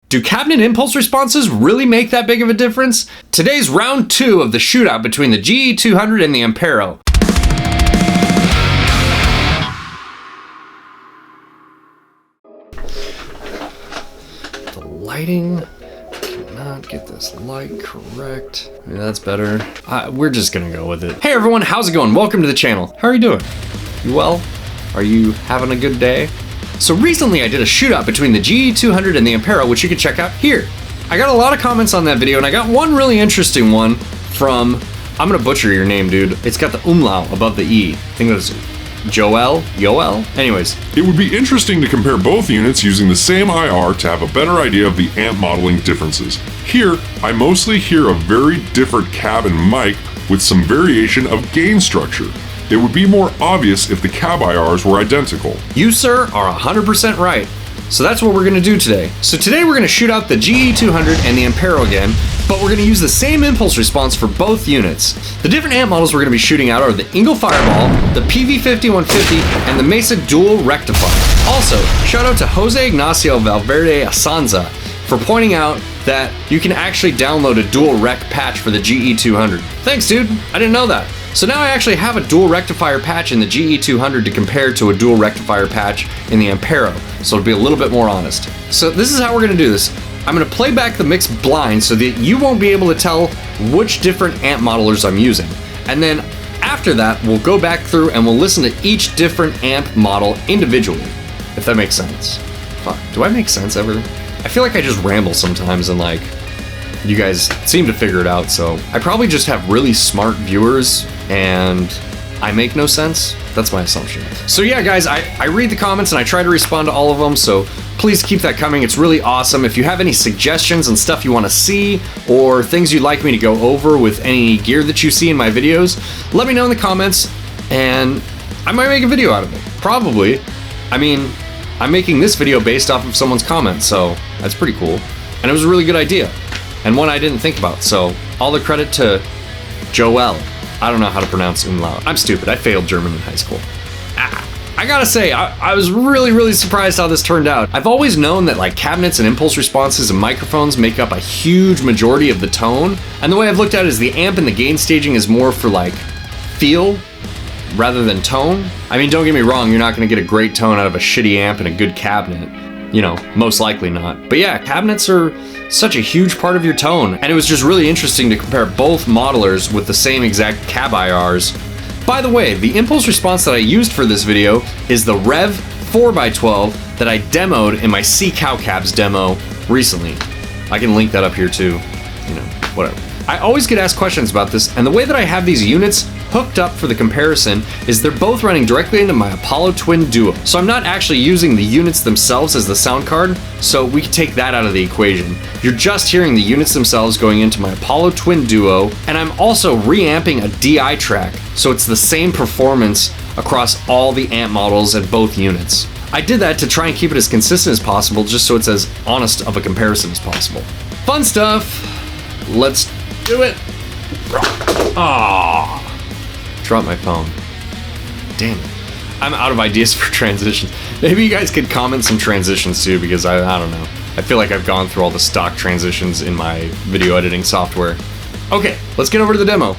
Do cabinet impulse responses really make that big of a difference? Today's round 2 of the shootout between the GE200 and the Ampero. The lighting, cannot get this light correct. Yeah, that's better. We're just gonna go with it. Hey everyone, how's it going? Welcome to the channel. How are you doing? You well? Are you having a good day? So recently I did a shootout between the GE200 and the Ampero, which you can check out here. I got a lot of comments on that video, and I got one really interesting one from, I'm gonna butcher your name, dude. It's got the umlaut above the E. I think that's Yoel? Anyways. It would be interesting to compare both units using the same IR to have a better idea of the amp modeling differences. Here, I mostly hear a very different cab and mic with some variation of gain structure. It would be more obvious if the cab IRs were identical. You, sir, are 100% right. So that's what we're gonna do today. So today we're gonna shoot out the GE200 and the Ampero again, but we're gonna use the same impulse response for both units. The different amp models we're gonna be shooting out are the Engl Fireball, the Peavey 5150, and the Mesa Dual Rectifier. Also, shout out to Jose Ignacio Valverde Asanza for pointing out that you can actually download a dual rec patch for the GE200. Thanks, dude, I didn't know that. So now I actually have a dual rectifier patch in the GE200 to compare to a dual rectifier patch in the Ampero, so it'll be a little bit more honest. So this is how we're gonna do this. I'm gonna play back the mix blind so that you won't be able to tell which different amp modelers I'm using. And then after that, we'll go back through and we'll listen to each different amp model individually, if that makes sense. Fuck, do I make sense ever? I feel like I just ramble sometimes and like, you guys seem to figure it out, so I probably just have really smart viewers and I make no sense. That's my assumption. So yeah, guys, I read the comments and I try to respond to all of them, so please keep that coming. It's really awesome. If you have any suggestions and stuff you want to see or things you'd like me to go over with any gear that you see in my videos, let me know in the comments and I might make a video out of it. Probably. I mean, I'm making this video based off of someone's comment, so that's pretty cool. And it was a really good idea. And one I didn't think about, so all the credit to Joel. I don't know how to pronounce umlaut. I'm stupid, I failed German in high school. I gotta say, I was really surprised how this turned out. I've always known that like cabinets and impulse responses and microphones make up a huge majority of the tone, and the way I've looked at it is the amp and the gain staging is more for like feel rather than tone. I mean, don't get me wrong, you're not gonna get a great tone out of a shitty amp and a good cabinet. You know, most likely not. But yeah, cabinets are such a huge part of your tone, and it was just really interesting to compare both modelers with the same exact cab IRs. By the way, the impulse response that I used for this video is the Revv 4x12 that I demoed in my C Cow Cabs demo recently. I can link that up here too, you know, whatever. I always get asked questions about this, and the way that I have these units hooked up for the comparison is they're both running directly into my Apollo Twin Duo. So I'm not actually using the units themselves as the sound card, so we can take that out of the equation. You're just hearing the units themselves going into my Apollo Twin Duo, and I'm also reamping a DI track, so it's the same performance across all the amp models at both units. I did that to try and keep it as consistent as possible, just so it's as honest of a comparison as possible. Fun stuff. Let's do it. Ah. Drop my phone. Damn it. I'm out of ideas for transitions. Maybe you guys could comment some transitions too, because I don't know. I feel like I've gone through all the stock transitions in my video editing software. Okay, let's get over to the demo.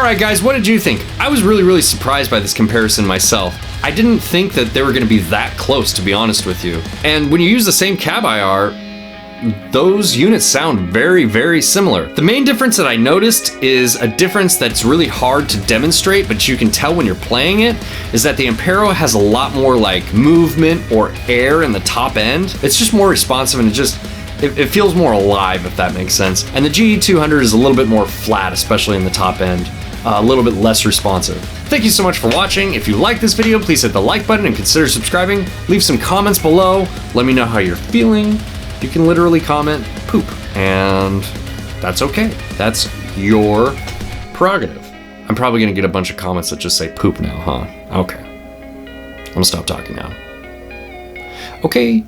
Alright guys, what did you think? I was really surprised by this comparison myself. I didn't think that they were going to be that close, to be honest with you. And when you use the same cab IR, those units sound very similar. The main difference that I noticed is a difference that's really hard to demonstrate, but you can tell when you're playing it, is that the Ampero has a lot more like movement or air in the top end. It's just more responsive and it feels more alive, if that makes sense. And the GE200 is a little bit more flat, especially in the top end. A little bit less responsive. Thank you so much for watching. If you like this video, please hit the like button and consider subscribing. Leave some comments below. Let me know how you're feeling. You can literally comment poop, and that's okay. That's your prerogative. I'm probably gonna get a bunch of comments that just say poop now, huh? Okay. I'm gonna stop talking now. Okay.